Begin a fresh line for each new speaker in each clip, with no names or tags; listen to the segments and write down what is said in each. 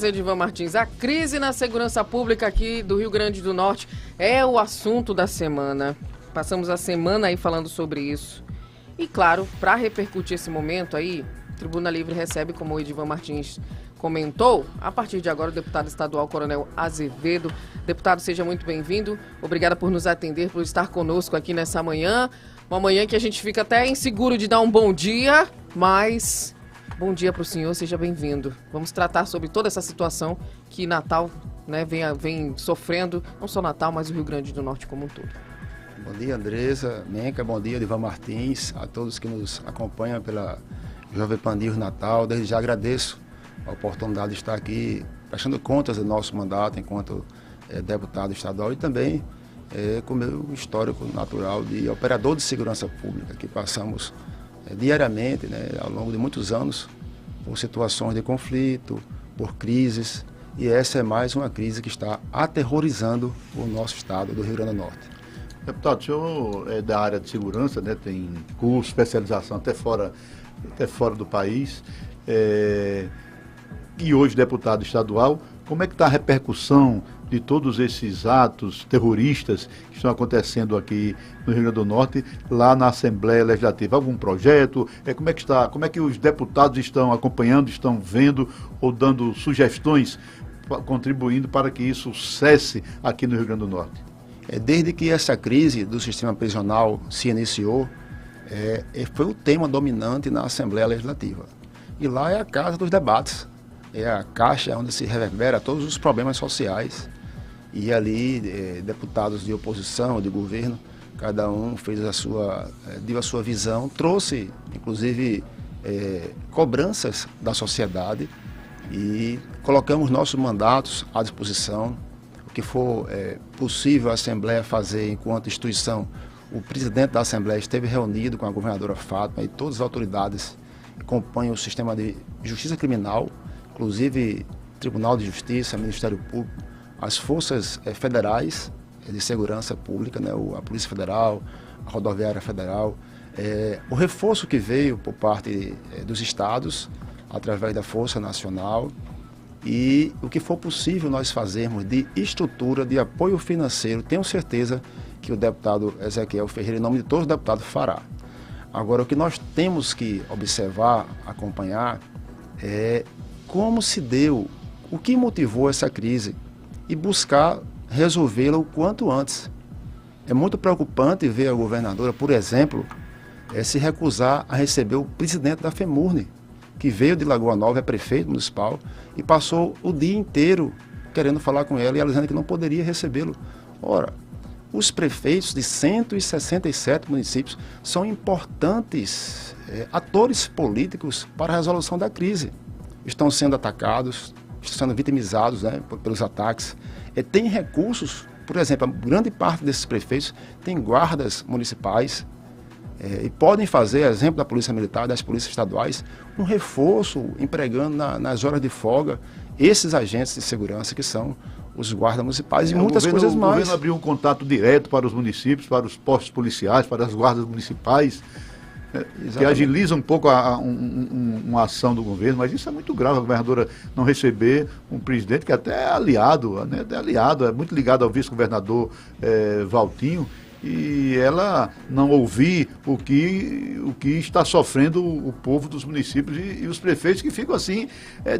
Edivan Martins, a crise na segurança pública aqui do Rio Grande do Norte é o assunto da semana. Passamos a semana aí falando sobre isso. E claro, para repercutir esse momento aí, Tribuna Livre recebe, como o Edivan Martins comentou, a partir de agora o deputado estadual Coronel Azevedo. Deputado, seja muito bem-vindo. Obrigada por nos atender, por estar conosco aqui nessa manhã. Uma manhã que a gente fica até inseguro de dar um bom dia, mas... Bom dia para o senhor, seja bem-vindo. Vamos tratar sobre toda essa situação que Natal, né, vem sofrendo, não só Natal, mas o Rio Grande do Norte como um todo.
Bom dia, Andressa, Menca, bom dia, Edivan Martins, a todos que nos acompanham pela Jovem Pan News Natal. Desde já agradeço a oportunidade de estar aqui prestando contas do nosso mandato enquanto deputado estadual e também com o meu histórico natural de operador de segurança pública, que passamos diariamente, né, ao longo de muitos anos, por situações de conflito, por crises, e essa é mais uma crise que está aterrorizando o nosso estado do Rio Grande do Norte.
Deputado, o senhor é da área de segurança, né, tem curso, especialização até fora do país, e hoje deputado estadual. Como é que está a repercussão de todos esses atos terroristas que estão acontecendo aqui no Rio Grande do Norte, lá na Assembleia Legislativa? Algum projeto? Como é que está? Como é que os deputados estão acompanhando, estão vendo ou dando sugestões, contribuindo para que isso cesse aqui no Rio Grande do Norte?
Desde que essa crise do sistema prisional se iniciou, foi o tema dominante na Assembleia Legislativa. E lá é a casa dos debates. É a caixa onde se reverbera todos os problemas sociais. E ali, deputados de oposição, de governo, cada um fez deu a sua visão, trouxe, inclusive, cobranças da sociedade e colocamos nossos mandatos à disposição. O que for possível a Assembleia fazer enquanto instituição. O presidente da Assembleia esteve reunido com a governadora Fátima e todas as autoridades que compõem o sistema de justiça criminal, inclusive Tribunal de Justiça, Ministério Público, as forças federais de segurança pública, né, a Polícia Federal, a Rodoviária Federal, o reforço que veio por parte dos estados, através da Força Nacional, e o que for possível nós fazermos de estrutura, de apoio financeiro, tenho certeza que o deputado Ezequiel Ferreira, em nome de todos os deputados, fará. Agora, o que nós temos que observar, acompanhar, é como se deu, o que motivou essa crise e buscar resolvê-la o quanto antes. É muito preocupante ver a governadora, por exemplo, se recusar a receber o presidente da FEMURNE, que veio de Lagoa Nova, é prefeito municipal, e passou o dia inteiro querendo falar com ela e ela dizendo que não poderia recebê-lo. Ora, os prefeitos de 167 municípios são importantes atores políticos para a resolução da crise. Estão sendo atacados, estão sendo vitimizados, né, pelos ataques. Tem recursos, por exemplo, a grande parte desses prefeitos tem guardas municipais e podem fazer, exemplo da Polícia Militar, das polícias estaduais, um reforço empregando nas horas de folga esses agentes de segurança que são os guardas municipais e muitas coisas mais.
O governo abriu um contato direto para os municípios, para os postos policiais, para as guardas municipais, que agiliza um pouco uma ação do governo, mas isso é muito grave, a governadora não receber um presidente que até é aliado, né, é muito ligado ao vice-governador Valtinho, e ela não ouvir o que está sofrendo o povo dos municípios e os prefeitos que ficam assim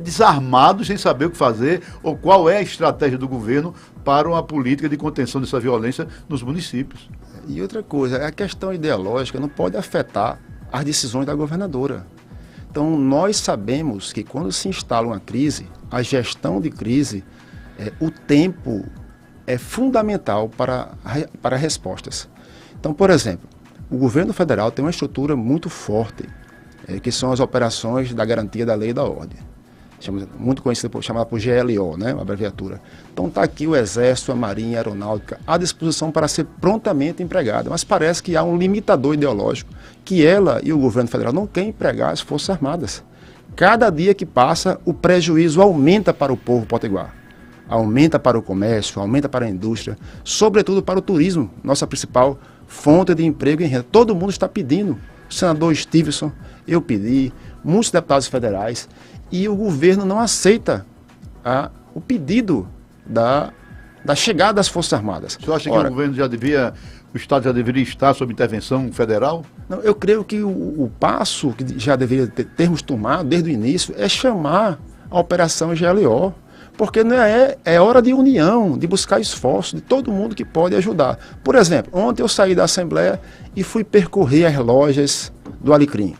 desarmados, sem saber o que fazer, ou qual é a estratégia do governo para uma política de contenção dessa violência nos municípios.
E outra coisa, a questão ideológica não pode afetar as decisões da governadora. Então, nós sabemos que quando se instala uma crise, a gestão de crise, o tempo é fundamental para respostas. Então, por exemplo, o governo federal tem uma estrutura muito forte, que são as operações da garantia da lei e da ordem. Muito conhecida, chamada por GLO, né, uma abreviatura. Então está aqui o Exército, a Marinha, a Aeronáutica à disposição para ser prontamente empregada, mas parece que há um limitador ideológico que ela e o governo federal não querem empregar as Forças Armadas. Cada dia que passa, o prejuízo aumenta para o povo potiguar, aumenta para o comércio, aumenta para a indústria, sobretudo para o turismo, nossa principal fonte de emprego e renda. Todo mundo está pedindo. O senador Stevenson, eu pedi, muitos deputados federais, e o governo não aceita o pedido da chegada das Forças Armadas.
O senhor acha que o governo o Estado já deveria estar sob intervenção federal?
Não, eu creio que o passo que já deveria termos tomado desde o início é chamar a Operação GLO, porque não é hora de união, de buscar esforço de todo mundo que pode ajudar. Por exemplo, ontem eu saí da Assembleia e fui percorrer as lojas do Alecrim,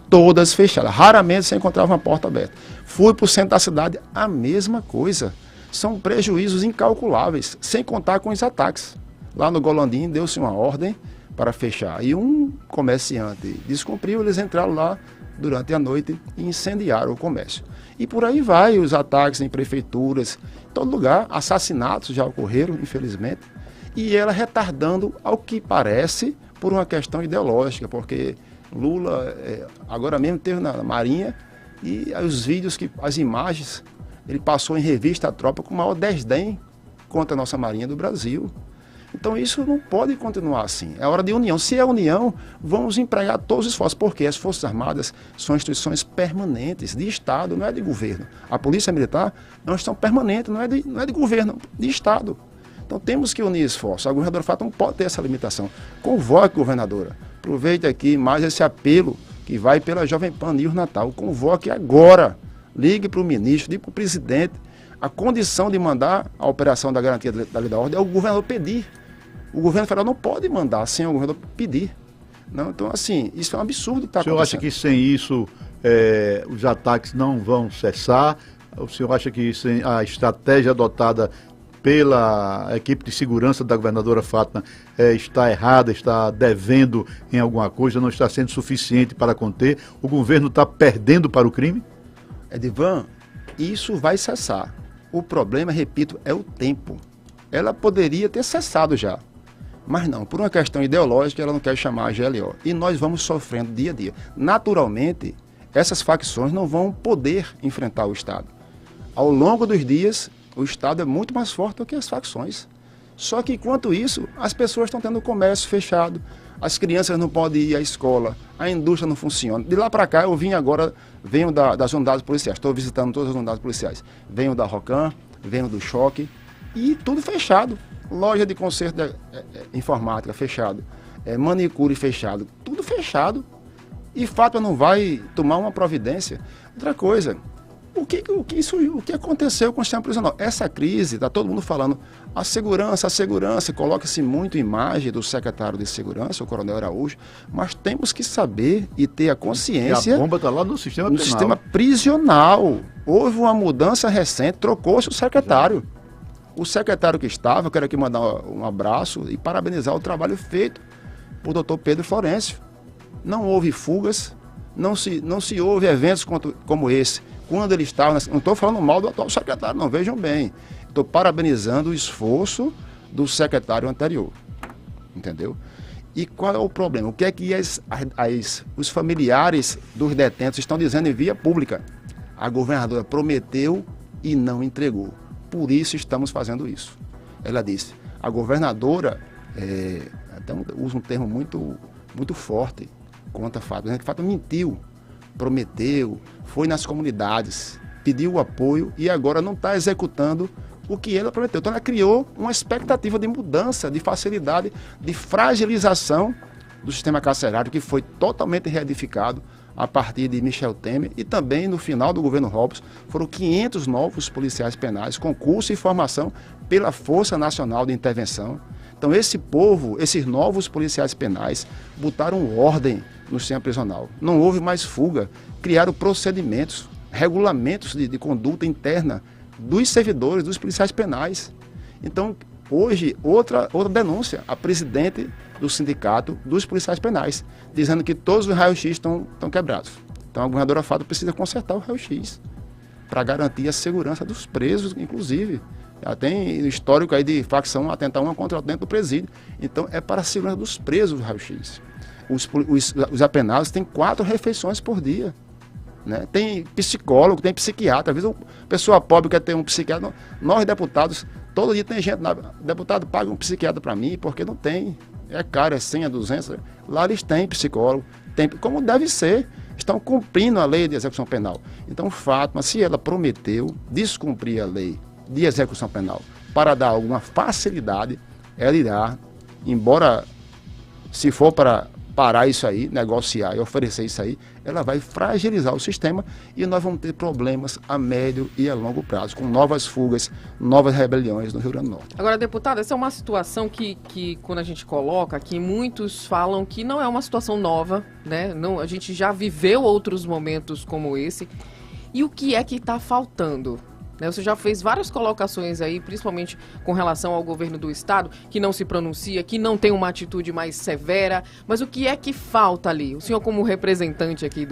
todas fechadas, raramente você encontrava uma porta aberta. Fui para o centro da cidade, a mesma coisa. São prejuízos incalculáveis, sem contar com os ataques. Lá no Golandim deu-se uma ordem para fechar. E um comerciante descumpriu, eles entraram lá durante a noite e incendiaram o comércio. E por aí vai os ataques em prefeituras, em todo lugar. Assassinatos já ocorreram, infelizmente. E ela retardando, ao que parece, por uma questão ideológica, porque Lula agora mesmo teve na Marinha e os vídeos, as imagens, ele passou em revista à tropa com o maior desdém contra a nossa Marinha do Brasil. Então isso não pode continuar assim. É hora de união. Se é união, vamos empregar todos os esforços, porque as Forças Armadas são instituições permanentes de Estado, não é de governo. A Polícia Militar é uma instituição permanente, não é de governo, de Estado. Então temos que unir esforços. A governadora Fátima não pode ter essa limitação. Convoque, governadora. Aproveite aqui mais esse apelo que vai pela Jovem Pan News Natal. Convoque agora. Ligue para o ministro, ligue para o presidente. A condição de mandar a operação da garantia da lei da ordem é o governador pedir. O governo federal não pode mandar sem o governador pedir. Não? Então, assim, isso é um absurdo que está acontecendo.
O senhor acha que sem isso os ataques não vão cessar? O senhor acha que a estratégia adotada pela equipe de segurança da governadora Fátima está errada, está devendo em alguma coisa, não está sendo suficiente para conter? O governo está perdendo para o crime?
Edivan, isso vai cessar. O problema, repito, é o tempo. Ela poderia ter cessado já. Mas não, por uma questão ideológica, ela não quer chamar a GLO. E nós vamos sofrendo dia a dia. Naturalmente, essas facções não vão poder enfrentar o Estado. Ao longo dos dias, o Estado é muito mais forte do que as facções. Só que, enquanto isso, as pessoas estão tendo o comércio fechado, as crianças não podem ir à escola, a indústria não funciona. De lá para cá, eu venho das unidades policiais, estou visitando todas as unidades policiais. Venho da Rocan, venho do Choque, e tudo fechado. Loja de conserto de informática fechado, manicure fechado, tudo fechado. E Fátima não vai tomar uma providência. Outra coisa, o que aconteceu com o sistema prisional? Essa crise, está todo mundo falando, a segurança, coloca-se muito imagem do secretário de segurança, o Coronel Araújo, mas temos que saber e ter a consciência...
E a bomba está lá no sistema penal.
No sistema prisional. Houve uma mudança recente, trocou-se o secretário. O secretário que estava, eu quero aqui mandar um abraço e parabenizar o trabalho feito por doutor Pedro Florencio. Não houve fugas, não se houve eventos como esse. Quando ele estava, não estou falando mal do atual secretário, não, vejam bem. Estou parabenizando o esforço do secretário anterior. Entendeu? E qual é o problema? O que é que os familiares dos detentos estão dizendo em via pública? A governadora prometeu e não entregou. Por isso estamos fazendo isso. Ela disse, a governadora, até usa um termo muito forte contra a Fátima. A Fátima mentiu, prometeu, foi nas comunidades, pediu o apoio e agora não está executando o que ela prometeu. Então ela criou uma expectativa de mudança, de facilidade, de fragilização do sistema carcerário que foi totalmente reedificado a partir de Michel Temer e também no final do governo Robles foram 500 novos policiais penais com curso e formação pela Força Nacional de Intervenção. Então esse povo, esses novos policiais penais botaram ordem no sistema prisional. Não houve mais fuga, criaram procedimentos, regulamentos de conduta interna dos servidores, dos policiais penais. Então hoje outra denúncia, a presidente do sindicato dos policiais penais, dizendo que todos os raios-x estão quebrados. Então a governadora Fátima precisa consertar o raio-x para garantir a segurança dos presos, inclusive. Já tem histórico aí de facção atentar uma contra a outra dentro do presídio. Então é para a segurança dos presos o raio-x. Os apenados têm 4 refeições por dia. Né? Tem psicólogo, tem psiquiatra. Às vezes a pessoa pobre quer ter um psiquiatra. Nós deputados, todo dia tem gente, deputado paga um psiquiatra para mim, porque não tem. É caro, é 100, é 200. Lá eles têm psicólogo, tem, como deve ser. estão cumprindo a lei de execução penal. Então, Fátima, se ela prometeu descumprir a lei de execução penal para dar alguma facilidade, ela irá, embora se for para parar isso aí, negociar e oferecer isso aí, ela vai fragilizar o sistema e nós vamos ter problemas a médio e a longo prazo, com novas fugas, novas rebeliões no Rio Grande do Norte.
Agora, deputado, essa é uma situação que quando a gente coloca aqui, muitos falam que não é uma situação nova, né? Não, a gente já viveu outros momentos como esse. E o que é que está faltando? Você já fez várias colocações aí, principalmente com relação ao governo do estado, que não se pronuncia, que não tem uma atitude mais severa, mas o que é que falta ali? O senhor, como representante aqui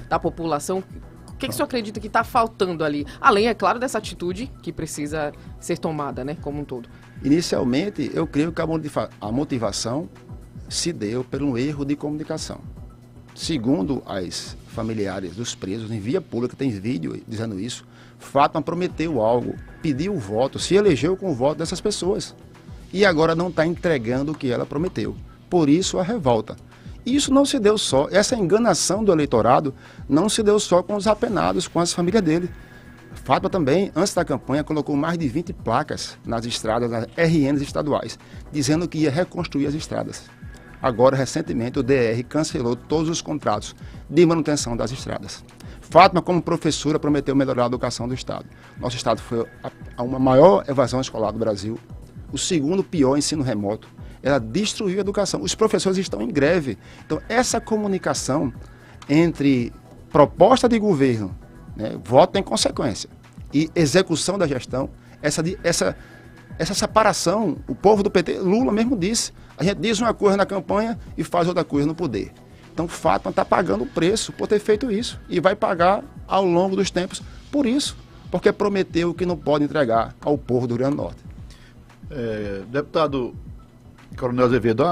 da população, o que o senhor acredita que está faltando ali? Além, é claro, dessa atitude que precisa ser tomada, né, como um todo.
Inicialmente, eu creio que a motivação se deu pelo erro de comunicação. Segundo as familiares dos presos, em via pública, tem vídeo dizendo isso, Fátima prometeu algo, pediu o voto, se elegeu com o voto dessas pessoas. E agora não está entregando o que ela prometeu. Por isso a revolta. Isso não se deu só, essa enganação do eleitorado não se deu só com os apenados, com as famílias dele. Fátima também, antes da campanha, colocou mais de 20 placas nas estradas, nas RNs estaduais, dizendo que ia reconstruir as estradas. Agora, recentemente, o DR cancelou todos os contratos de manutenção das estradas. Fátima, como professora, prometeu melhorar a educação do Estado. Nosso Estado foi a uma maior evasão escolar do Brasil, o segundo pior ensino remoto. Ela destruiu a educação. Os professores estão em greve. Então, essa comunicação entre proposta de governo, né, voto em consequência, e execução da gestão, essa separação, o povo do PT, Lula mesmo disse, a gente diz uma coisa na campanha e faz outra coisa no poder. Então, Fátima está pagando o preço por ter feito isso e vai pagar ao longo dos tempos por isso, porque prometeu que não pode entregar ao povo do Rio Grande do Norte.
Deputado Coronel Azevedo,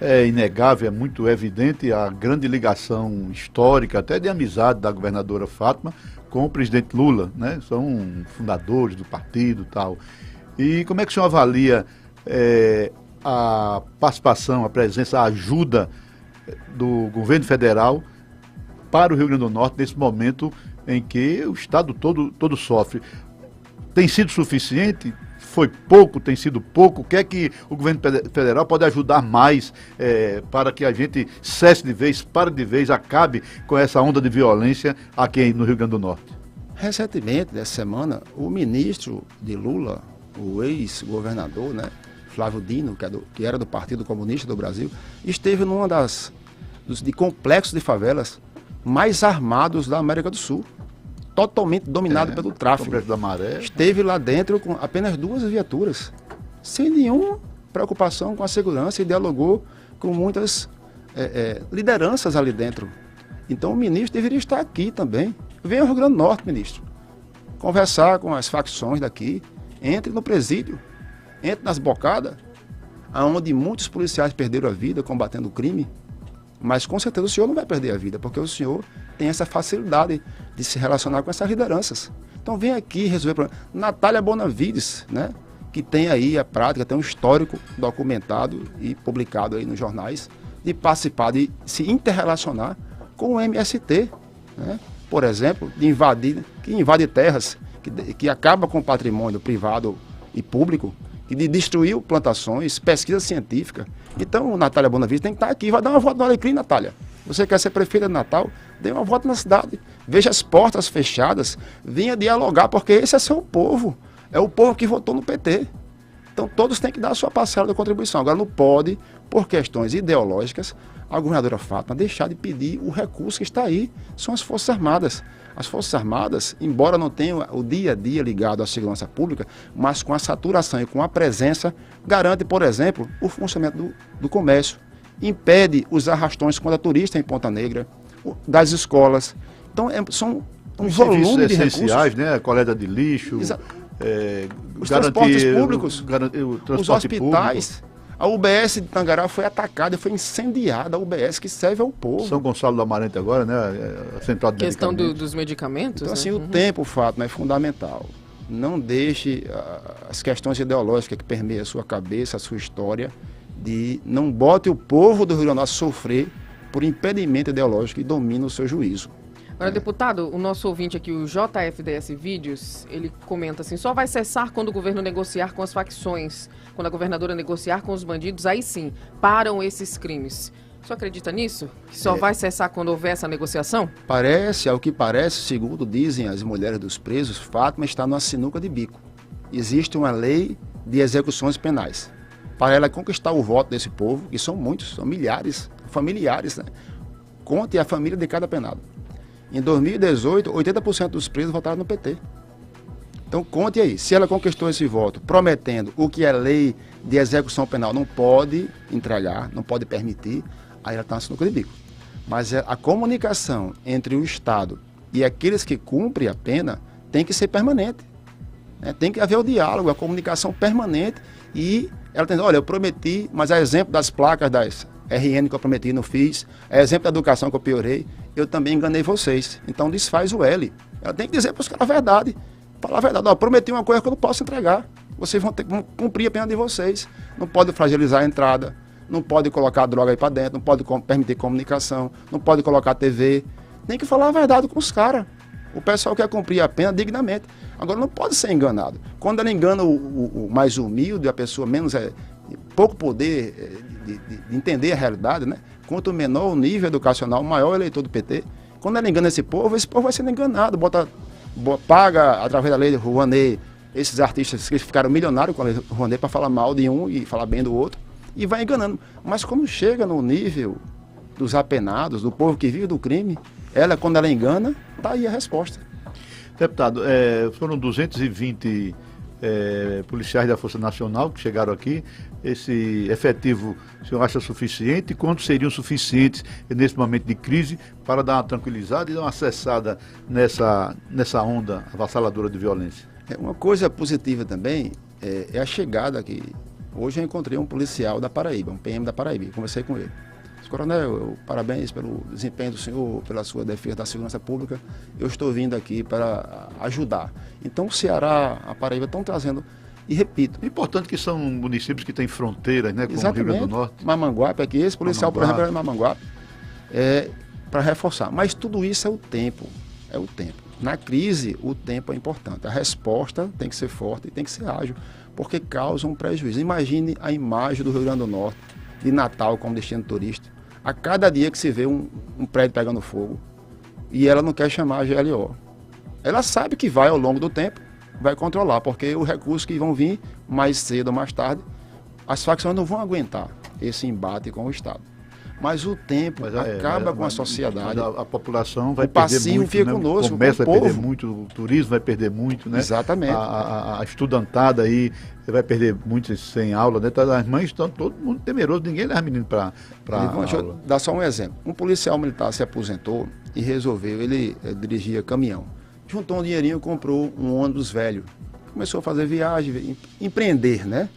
é inegável, é muito evidente a grande ligação histórica, até de amizade da governadora Fátima com o presidente Lula, né? São fundadores do partido e tal. E como é que o senhor avalia a participação, a presença, a ajuda do governo federal para o Rio Grande do Norte nesse momento em que o estado todo sofre? Tem sido suficiente? Foi pouco? Tem sido pouco? O que é que o governo federal pode ajudar mais para que a gente cesse de vez, pare de vez, acabe com essa onda de violência aqui no Rio Grande do Norte?
Recentemente, dessa semana, o ministro de Lula, o ex-governador, né, Flávio Dino, que era do Partido Comunista do Brasil, esteve numa dos complexos de favelas mais armados da América do Sul, totalmente dominado pelo tráfico.
Complexo da Maré.
Esteve lá dentro com apenas 2 viaturas, sem nenhuma preocupação com a segurança, e dialogou com muitas lideranças ali dentro. Então o ministro deveria estar aqui também. Venha ao Rio Grande do Norte, ministro, conversar com as facções daqui, entre no presídio, entre nas bocadas, onde muitos policiais perderam a vida combatendo o crime, mas com certeza o senhor não vai perder a vida, porque o senhor tem essa facilidade de se relacionar com essas lideranças. Então vem aqui resolver o problema. Natália Bonavides, né, que tem aí a prática, tem um histórico documentado e publicado aí nos jornais, de participar, de se interrelacionar com o MST, né, por exemplo, que invade terras, que acaba com o patrimônio privado e público, e de destruir plantações, pesquisa científica. Então, Natália Bonavides tem que estar aqui. Vai dar uma volta no Alecrim, Natália. Você quer ser prefeita de Natal? Dê uma volta na cidade. Veja as portas fechadas. Venha dialogar, porque esse é seu povo. É o povo que votou no PT. Então, todos têm que dar a sua parcela da contribuição. Agora, não pode, por questões ideológicas, a governadora Fátima deixar de pedir o recurso que está aí. São as Forças Armadas. As Forças Armadas, embora não tenham o dia a dia ligado à segurança pública, mas com a saturação e com a presença, garante, por exemplo, o funcionamento do comércio, impede os arrastões quando é turista em Ponta Negra, das escolas. Então, são um volume de
essenciais,
recursos.
né? Coleta de lixo,
os transportes públicos, os hospitais.
Público.
A UBS de Tangará foi atacada, foi incendiada, a UBS que serve ao povo.
São Gonçalo do Amarante agora, né? A central de
questão
medicamentos.
Dos medicamentos.
Então, assim,
né?
o tempo, Fátima, é fundamental. Não deixe as questões ideológicas que permeiam a sua cabeça, a sua história, não bote o povo do Rio Grande do Norte a sofrer por impedimento ideológico e domina o seu juízo.
Agora, deputado, o nosso ouvinte aqui, o JFDS Vídeos, ele comenta assim, só vai cessar quando o governo negociar com as facções, quando a governadora negociar com os bandidos, aí sim, param esses crimes. O senhor acredita nisso? Que só vai cessar quando houver essa negociação?
Parece, ao que parece, segundo dizem as mulheres dos presos, Fátima está numa sinuca de bico. Existe uma lei de execuções penais. Para ela conquistar o voto desse povo, que são muitos, são milhares, familiares, né? Conte a família de cada penado. Em 2018, 80% dos presos votaram no PT. Então conte aí, se ela conquistou esse voto prometendo o que a lei de execução penal não pode entregar, não pode permitir, aí ela está na sinuca de bico. Mas a comunicação entre o Estado e aqueles que cumprem a pena tem que ser permanente. Né? Tem que haver o diálogo, a comunicação permanente e ela tem, olha, eu prometi, mas a exemplo das placas das RN que eu prometi, não fiz, é exemplo da educação que eu piorei, eu também enganei vocês. Então desfaz o L. Ela tem que dizer para os caras a verdade. Falar a verdade, ó, prometi uma coisa que eu não posso entregar. Vocês vão cumprir a pena de vocês. Não pode fragilizar a entrada, não pode colocar droga aí para dentro, não pode permitir comunicação, não pode colocar TV. Tem que falar a verdade com os caras. O pessoal quer cumprir a pena dignamente. Agora não pode ser enganado. Quando ela engana o mais humilde, a pessoa menos pouco poder de entender a realidade, né? Quanto menor o nível educacional, maior o eleitor do PT. Quando ela engana esse povo vai sendo enganado. Paga, através da lei de Rouanet, esses artistas que ficaram milionários com a lei de Rouanet para falar mal de um e falar bem do outro. E vai enganando. Mas quando chega no nível dos apenados, do povo que vive do crime, quando ela engana, está aí a resposta.
Deputado, foram 220 policiais da Força Nacional que chegaram aqui. Esse efetivo, o senhor acha suficiente? E quantos seriam suficientes nesse momento de crise para dar uma tranquilizada e dar uma cessada nessa onda avassaladora de violência?
Uma coisa positiva também é a chegada aqui. Hoje eu encontrei um policial da Paraíba, um PM da Paraíba, conversei com ele. Coronel, parabéns pelo desempenho do senhor, pela sua defesa da segurança pública. Eu estou vindo aqui para ajudar. Então o Ceará, a Paraíba estão trazendo, e repito...
Importante que são municípios que têm fronteiras, né, com o Rio Grande do Norte.
Mamanguape aqui, esse policial, por exemplo, é de Mamanguape, para reforçar. Mas tudo isso é o tempo, Na crise, o tempo é importante. A resposta tem que ser forte e tem que ser ágil, porque causa um prejuízo. Imagine a imagem do Rio Grande do Norte, de Natal como destino turístico. A cada dia que se vê um prédio pegando fogo e ela não quer chamar a GLO. Ela sabe que vai, ao longo do tempo, vai controlar, porque os recursos que vão vir mais cedo ou mais tarde, as facções não vão aguentar esse embate com o Estado. Mas o tempo acaba com a sociedade.
A população vai perder muito,
fica
né?
conosco,
o comércio vai perder muito, o turismo vai perder muito, né?
Exatamente.
A estudantada aí vai perder muito sem aula, né? As mães estão todo mundo temeroso, ninguém leva menino para aula.
Deixa eu dar só um exemplo. Um policial militar se aposentou e resolveu, ele dirigia caminhão. Juntou um dinheirinho, comprou um ônibus velho. Começou a fazer viagem, empreender, né?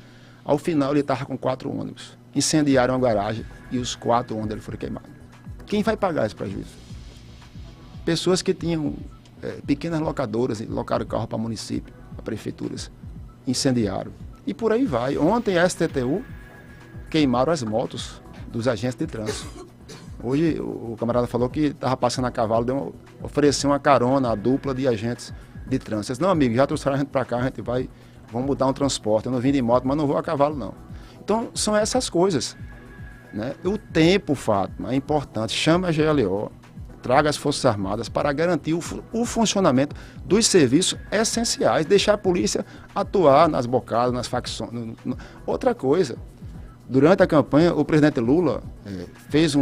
Ao final ele estava com 4 ônibus. Incendiaram a garagem e os 4 ônibus dele foram queimados. Quem vai pagar esse prejuízo? Pessoas que tinham pequenas locadoras, locaram carro para município, para prefeituras, incendiaram. E por aí vai. Ontem a STTU queimaram as motos dos agentes de trânsito. Hoje o camarada falou que estava passando a cavalo, ofereceu uma carona, a dupla de agentes de trânsito. Eu disse, não, amigo, já trouxeram a gente para cá, a gente vai, vamos mudar um transporte. Eu não vim de moto, mas não vou a cavalo, não. Então, são essas coisas. Né? O tempo, Fátima, é importante. Chame a GLO, traga as Forças Armadas para garantir o funcionamento dos serviços essenciais, deixar a polícia atuar nas bocadas, nas facções. Outra coisa, durante a campanha, o presidente Lula fez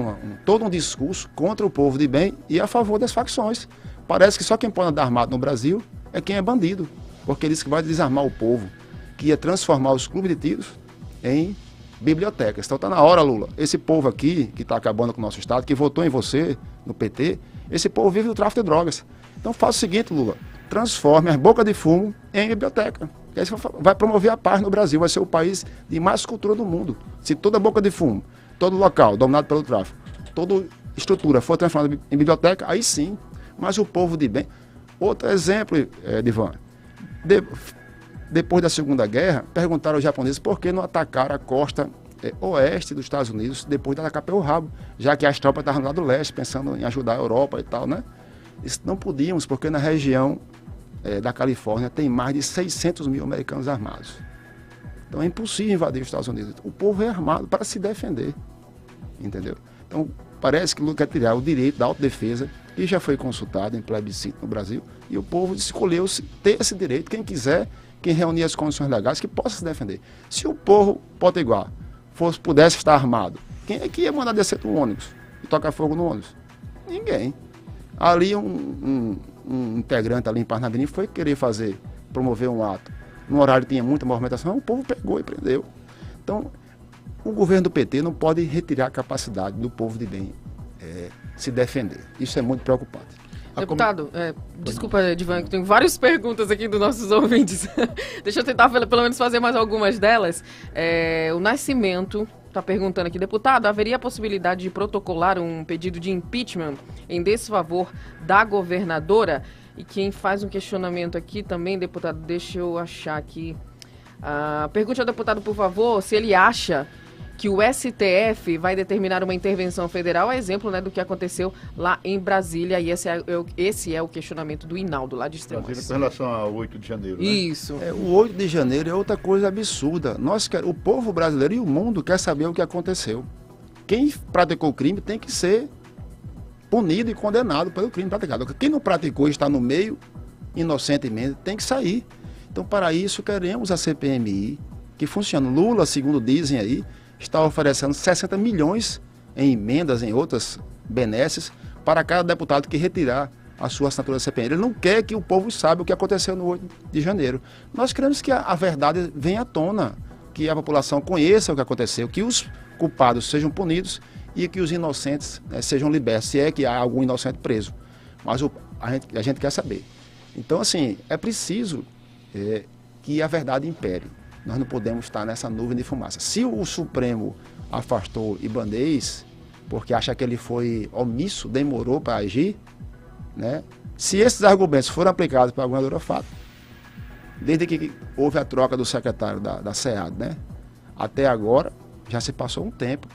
todo um discurso contra o povo de bem e a favor das facções. Parece que só quem pode andar armado no Brasil é quem é bandido, porque ele disse que vai desarmar o povo, que ia transformar os clubes de tiros em bibliotecas. Então está na hora, Lula. Esse povo aqui, que está acabando com o nosso Estado, que votou em você, no PT, esse povo vive do tráfico de drogas. Então faça o seguinte, Lula, transforme as bocas de fumo em biblioteca. E aí vai promover a paz no Brasil, vai ser o país de mais cultura do mundo. Se toda boca de fumo, todo local dominado pelo tráfico, toda estrutura for transformada em biblioteca, aí sim. Mas o povo de bem... Outro exemplo, Divan, depois da Segunda Guerra, perguntaram aos japoneses por que não atacaram a costa oeste dos Estados Unidos, depois de atacar pelo rabo, já que as tropas estavam lá do leste, pensando em ajudar a Europa e tal, né? Isso não podíamos, porque na região da Califórnia tem mais de 600 mil americanos armados. Então é impossível invadir os Estados Unidos. O povo é armado para se defender, entendeu? Então parece que Lula quer tirar o direito da autodefesa, que já foi consultado em plebiscito no Brasil, e o povo escolheu ter esse direito, quem quiser, quem reunir as condições legais, que possa se defender. Se o povo potiguar pudesse estar armado, quem é que ia mandar descer do ônibus e tocar fogo no ônibus? Ninguém. Ali um integrante ali em Parnamirim foi querer promover um ato. No horário tinha muita movimentação, o povo pegou e prendeu. Então, o governo do PT não pode retirar a capacidade do povo de bem se defender. Isso é muito preocupante.
Deputado, desculpa, Edivan, que tem várias perguntas aqui dos nossos ouvintes. Deixa eu tentar pelo menos fazer mais algumas delas. O Nascimento está perguntando aqui, deputado, haveria a possibilidade de protocolar um pedido de impeachment em desfavor da governadora? E quem faz um questionamento aqui também, deputado, deixa eu achar aqui. Pergunte ao deputado, por favor, se ele acha que o STF vai determinar uma intervenção federal, é exemplo, né, do que aconteceu lá em Brasília, e esse é o questionamento do Hinaldo, lá de Extremoz.
Com relação ao 8 de janeiro, né?
Isso.
O 8 de janeiro é outra coisa absurda. O povo brasileiro e o mundo quer saber o que aconteceu. Quem praticou o crime tem que ser punido e condenado pelo crime praticado. Quem não praticou e está no meio, inocentemente, tem que sair. Então, para isso, queremos a CPMI, que funciona. Lula, segundo dizem aí, está oferecendo 60 milhões em emendas, em outras benesses, para cada deputado que retirar a sua assinatura da CPMI. Ele não quer que o povo saiba o que aconteceu no 8 de janeiro. Nós queremos que a verdade venha à tona, que a população conheça o que aconteceu, que os culpados sejam punidos e que os inocentes sejam libertos, se é que há algum inocente preso. Mas a gente quer saber. Então, assim, é preciso que a verdade impere. Nós não podemos estar nessa nuvem de fumaça. Se o Supremo afastou Ibanez, porque acha que ele foi omisso, demorou para agir, né? Se esses argumentos forem aplicados para a governadora Fátima, desde que houve a troca do secretário da SEAD, né? Até agora, já se passou um tempo.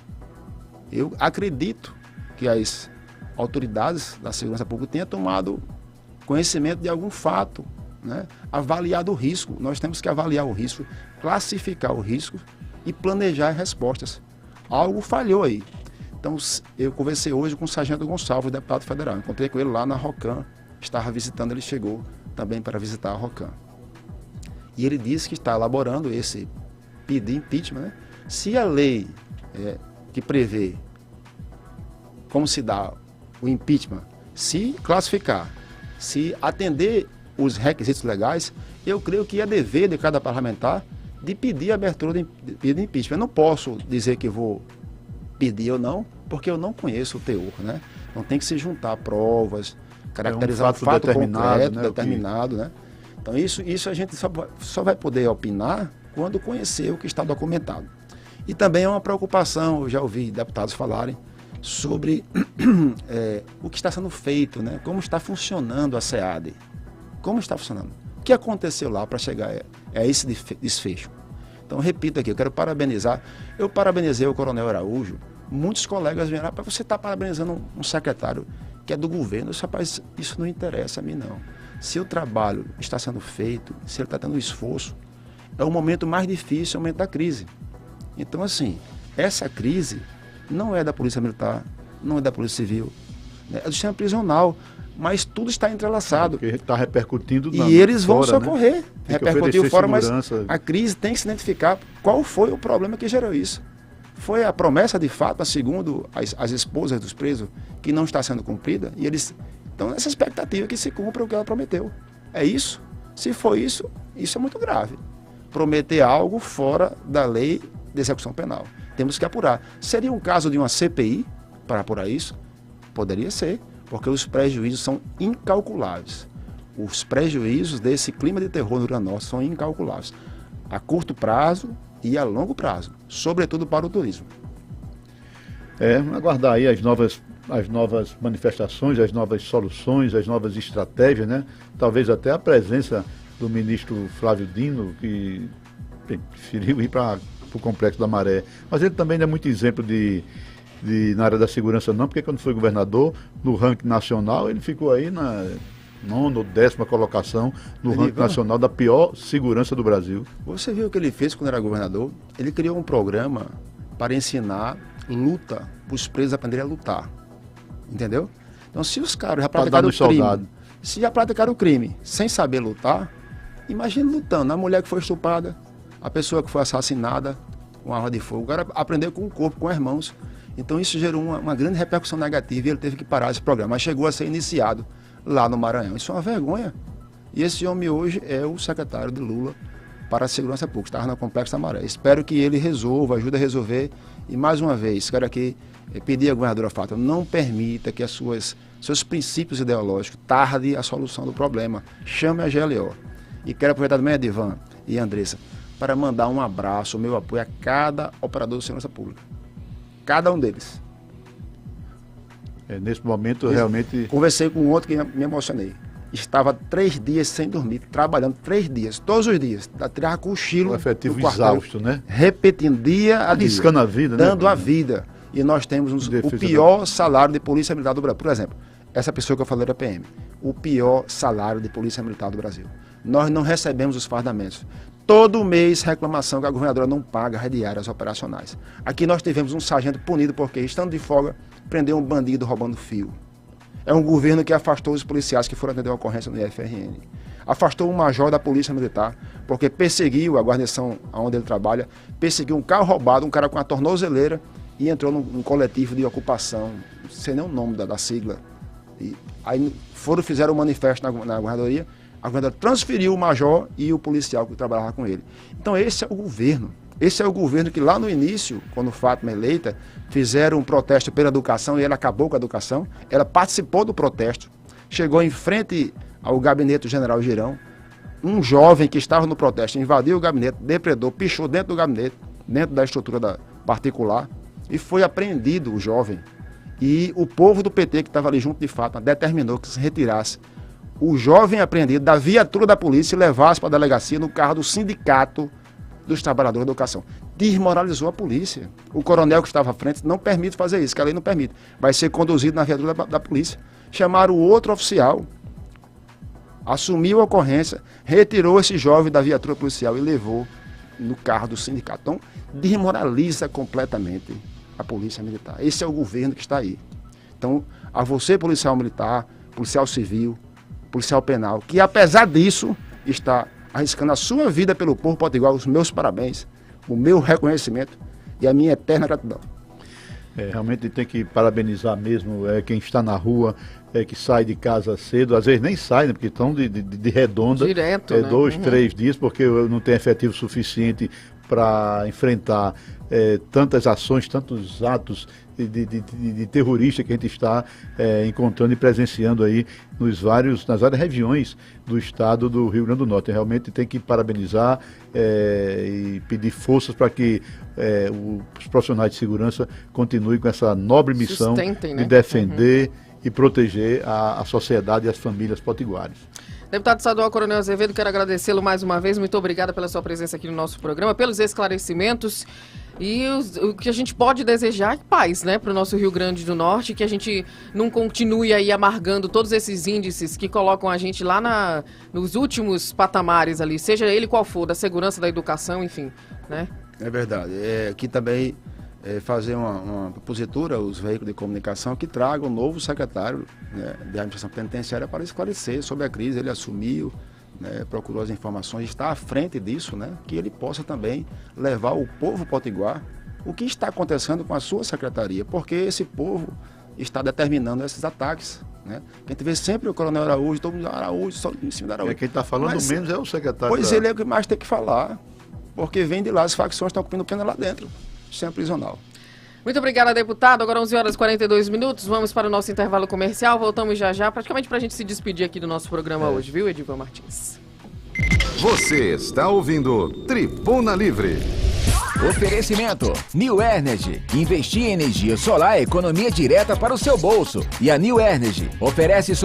Eu acredito que as autoridades da segurança pública tenham tomado conhecimento de algum fato, né? Avaliado o risco. Nós temos que avaliar o risco, classificar o risco e planejar respostas. Algo falhou aí. Então, eu conversei hoje com o Sargento Gonçalves, deputado federal. Encontrei com ele lá na ROCAM, estava visitando, ele chegou também para visitar a ROCAM. E ele disse que está elaborando esse pedido de impeachment, né? Se a lei que prevê como se dá o impeachment, se classificar, se atender os requisitos legais, eu creio que é dever de cada parlamentar de pedir a abertura de pedido de impeachment. Eu não posso dizer que vou pedir ou não, porque eu não conheço o teor, né? Então tem que se juntar provas, caracterizar um fato concreto, né, determinado, né? Então isso a gente só vai poder opinar quando conhecer o que está documentado. E também é uma preocupação, eu já ouvi deputados falarem sobre o que está sendo feito, né? Como está funcionando a SEAD. Como está funcionando? O que aconteceu lá para chegar a esse desfecho? Então, repito aqui, eu quero parabenizar. Eu parabenizei o Coronel Araújo. Muitos colegas vieram lá, para você estar parabenizando um secretário que é do governo. Rapaz, isso não interessa a mim, não. Se o trabalho está sendo feito, se ele está tendo esforço, é o momento mais difícil, é o momento da crise. Então, assim, essa crise não é da Polícia Militar, não é da Polícia Civil, né? É do sistema prisional, mas tudo está entrelaçado.
Porque está repercutindo
e eles vão
fora,
socorrer. Né? Repercutiu fora,
segurança.
Mas a crise tem que se identificar qual foi o problema que gerou isso. Foi a promessa de fato, segundo as esposas dos presos, que não está sendo cumprida, e eles estão nessa expectativa que se cumpra o que ela prometeu. É isso? Se for isso, isso é muito grave. Prometer algo fora da lei de execução penal. Temos que apurar. Seria um caso de uma CPI para apurar isso? Poderia ser, porque os prejuízos são incalculáveis. Os prejuízos desse clima de terror no Rio Grande do Norte são incalculáveis. A curto prazo e a longo prazo, sobretudo para o turismo.
Aguardar aí as novas manifestações, as novas soluções, as novas estratégias, né? Talvez até a presença do ministro Flávio Dino, que preferiu ir para para o Complexo da Maré. Mas ele também não é muito exemplo na área da segurança não, porque quando foi governador, no ranking nacional, ele ficou aí na 9ª ou 10ª colocação no ranking nacional da pior segurança do Brasil.
Você viu o que ele fez quando era governador? Ele criou um programa para ensinar luta, para os presos aprenderem a lutar. Entendeu? Então, se os caras já praticaram o crime, se já praticaram o crime sem saber lutar, imagine lutando. A mulher que foi estuprada, a pessoa que foi assassinada com arma de fogo, o cara aprendeu com o corpo, com as mãos. Então, isso gerou uma grande repercussão negativa e ele teve que parar esse programa. Mas chegou a ser iniciado lá no Maranhão. Isso é uma vergonha. E esse homem hoje é o secretário de Lula para a Segurança Pública, estava no Complexo da Maré. Espero que ele resolva, ajude a resolver. E mais uma vez, quero aqui pedir à governadora Fátima, não permita que seus princípios ideológicos tardem a solução do problema. Chame a GLO. E quero aproveitar também, Edivan e Andressa, para mandar um abraço, o meu apoio a cada operador de segurança pública. Cada um deles.
Nesse momento, realmente...
Conversei com outro que me emocionei. Estava 3 dias sem dormir, trabalhando 3 dias, todos os dias. Tirava cochilo.
O efetivo exausto, né?
Repetindo dia a dia.
Arriscando a vida, né?
Dando a vida. E nós temos o pior salário de polícia militar do Brasil. Por exemplo, essa pessoa que eu falei da PM. O pior salário de polícia militar do Brasil. Nós não recebemos os fardamentos. Todo mês reclamação que a governadora não paga as diárias operacionais. Aqui nós tivemos um sargento punido porque, estando de folga, prendeu um bandido roubando fio. É um governo que afastou os policiais que foram atender a ocorrência no IFRN. Afastou um major da Polícia Militar, porque perseguiu a guarnição onde ele trabalha, perseguiu um carro roubado, um cara com uma tornozeleira, e entrou num coletivo de ocupação, não sei nem o nome da sigla. E aí fizeram um manifesto na guardadoria, a governadora transferiu o major e o policial que trabalhava com ele. Então esse é o governo. Esse é o governo que lá no início, quando Fátima eleita, fizeram um protesto pela educação e ela acabou com a educação. Ela participou do protesto, chegou em frente ao gabinete do general Girão. Um jovem que estava no protesto invadiu o gabinete, depredou, pichou dentro do gabinete, dentro da estrutura particular, e foi apreendido o jovem. E o povo do PT que estava ali junto de Fátima determinou que se retirasse o jovem apreendido da viatura da polícia e levasse para a delegacia no carro do sindicato dos trabalhadores da educação. Desmoralizou a polícia. O coronel que estava à frente não permite fazer isso, que a lei não permite. Vai ser conduzido na viatura da polícia. Chamaram o outro oficial, assumiu a ocorrência, retirou esse jovem da viatura policial e levou no carro do sindicato. Então, desmoraliza completamente a polícia militar. Esse é o governo que está aí. Então, a você, policial militar, policial civil, policial penal, que apesar disso está arriscando a sua vida pelo povo potiguar, os meus parabéns, o meu reconhecimento e a minha eterna gratidão.
Realmente tem que parabenizar mesmo quem está na rua, que sai de casa cedo, às vezes nem sai, né, porque estão de redonda,
direto, né?
2, 3 dias, porque não tem efetivo suficiente para enfrentar tantas ações, tantos atos de terrorista que a gente está encontrando e presenciando aí nas várias regiões do estado do Rio Grande do Norte. Realmente tem que parabenizar e pedir forças para que os profissionais de segurança continuem com essa nobre missão de defender e proteger a sociedade e as famílias potiguares.
Deputado estadual Coronel Azevedo, quero agradecê-lo mais uma vez. Muito obrigada pela sua presença aqui no nosso programa, pelos esclarecimentos. E o que a gente pode desejar é paz, né, para o nosso Rio Grande do Norte, que a gente não continue aí amargando todos esses índices que colocam a gente lá nos últimos patamares ali, seja ele qual for, da segurança, da educação, enfim, né? É
verdade. Aqui também fazer uma propositura aos veículos de comunicação que tragam um novo secretário, né, de administração penitenciária para esclarecer sobre a crise. Ele assumiu, né, procurou as informações, está à frente disso, né, que ele possa também levar o povo potiguar o que está acontecendo com a sua secretaria, porque esse povo está determinando esses ataques. Né? A gente vê sempre o Coronel Araújo, todo mundo Araújo, só em cima da Araújo.
Quem está falando menos é o secretário.
Pois ele é o que mais tem que falar, porque vem de lá, as facções estão cumprindo pena lá dentro, sem prisional.
Muito obrigada, deputado. Agora 11h42, vamos para o nosso intervalo comercial, voltamos já, praticamente para a gente se despedir aqui do nosso programa hoje, viu, Edivan Martins?
Você está ouvindo Tribuna Livre.
Oferecimento New Energy. Investir em energia solar é economia direta para o seu bolso. E a New Energy oferece